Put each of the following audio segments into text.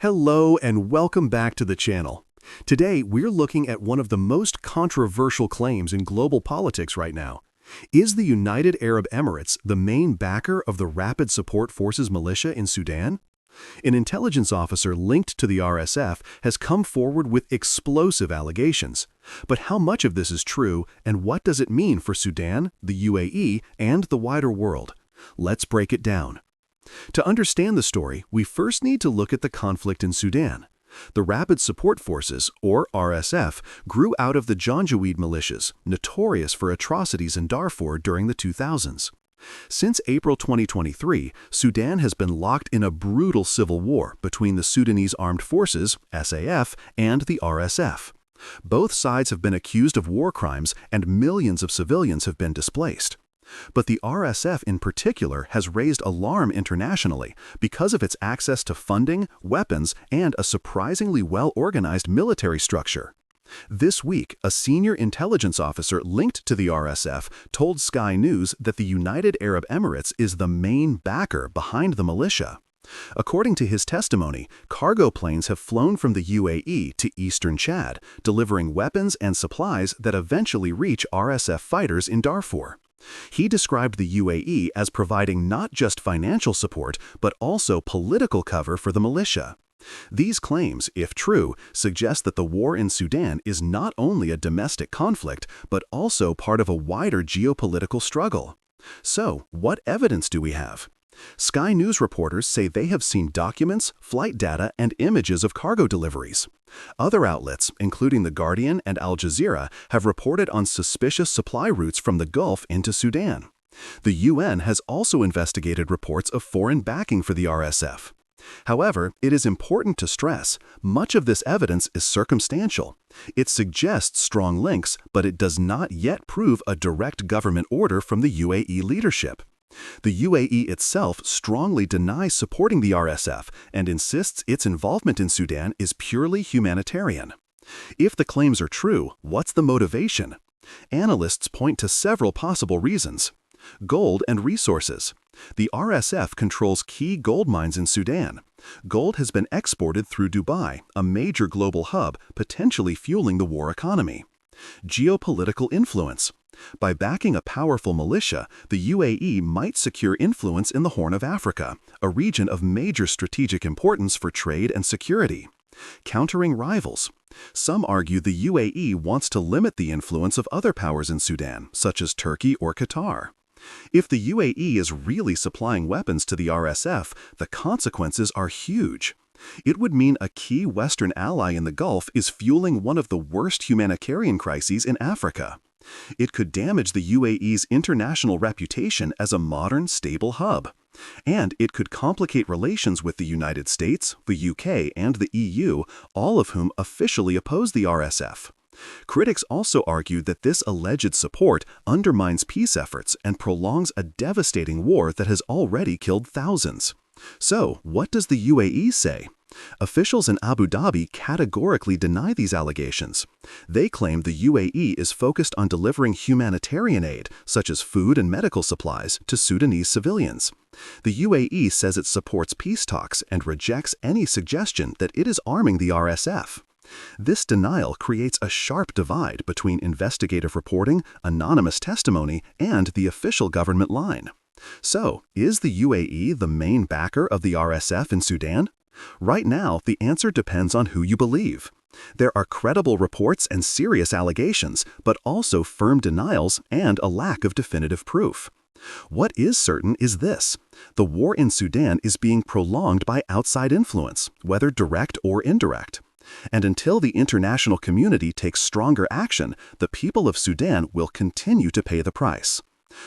Hello and welcome back to the channel. Today, we're looking at one of the most controversial claims in global politics right now. Is the United Arab Emirates the main backer of the Rapid Support Forces militia in Sudan? An intelligence officer linked to the RSF has come forward with explosive allegations. But how much of this is true, and what does it mean for Sudan, the UAE, and the wider world? Let's break it down. To understand the story, we first need to look at the conflict in Sudan. The Rapid Support Forces, or RSF, grew out of the Janjaweed militias, notorious for atrocities in Darfur during the 2000s. Since April 2023, Sudan has been locked in a brutal civil war between the Sudanese Armed Forces, SAF, and the RSF. Both sides have been accused of war crimes, and millions of civilians have been displaced. But the RSF in particular has raised alarm internationally because of its access to funding, weapons, and a surprisingly well-organized military structure. This week, a senior intelligence officer linked to the RSF told Sky News that the United Arab Emirates is the main backer behind the militia. According to his testimony, cargo planes have flown from the UAE to eastern Chad, delivering weapons and supplies that eventually reach RSF fighters in Darfur. He described the UAE as providing not just financial support, but also political cover for the militia. These claims, if true, suggest that the war in Sudan is not only a domestic conflict, but also part of a wider geopolitical struggle. So, what evidence do we have? Sky News reporters say they have seen documents, flight data, and images of cargo deliveries. Other outlets, including The Guardian and Al Jazeera, have reported on suspicious supply routes from the Gulf into Sudan. The UN has also investigated reports of foreign backing for the RSF. However, it is important to stress, much of this evidence is circumstantial. It suggests strong links, but it does not yet prove a direct government order from the UAE leadership. The UAE itself strongly denies supporting the RSF and insists its involvement in Sudan is purely humanitarian. If the claims are true, what's the motivation? Analysts point to several possible reasons. Gold and resources. The RSF controls key gold mines in Sudan. Gold has been exported through Dubai, a major global hub, potentially fueling the war economy. Geopolitical influence. By backing a powerful militia, the UAE might secure influence in the Horn of Africa, a region of major strategic importance for trade and security. Countering rivals. Some argue the UAE wants to limit the influence of other powers in Sudan, such as Turkey or Qatar. If the UAE is really supplying weapons to the RSF, the consequences are huge. It would mean a key Western ally in the Gulf is fueling one of the worst humanitarian crises in Africa. It could damage the UAE's international reputation as a modern, stable hub. And it could complicate relations with the United States, the UK, and the EU, all of whom officially oppose the RSF. Critics also argue that this alleged support undermines peace efforts and prolongs a devastating war that has already killed thousands. So, what does the UAE say? Officials in Abu Dhabi categorically deny these allegations. They claim the UAE is focused on delivering humanitarian aid, such as food and medical supplies, to Sudanese civilians. The UAE says it supports peace talks and rejects any suggestion that it is arming the RSF. This denial creates a sharp divide between investigative reporting, anonymous testimony, and the official government line. So, is the UAE the main backer of the RSF in Sudan? Right now, the answer depends on who you believe. There are credible reports and serious allegations, but also firm denials and a lack of definitive proof. What is certain is this: the war in Sudan is being prolonged by outside influence, whether direct or indirect. And until the international community takes stronger action, the people of Sudan will continue to pay the price.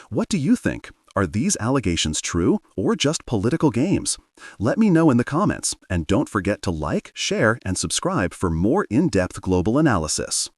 What do you think? Are these allegations true or just political games? Let me know in the comments, and don't forget to like, share, and subscribe for more in-depth global analysis.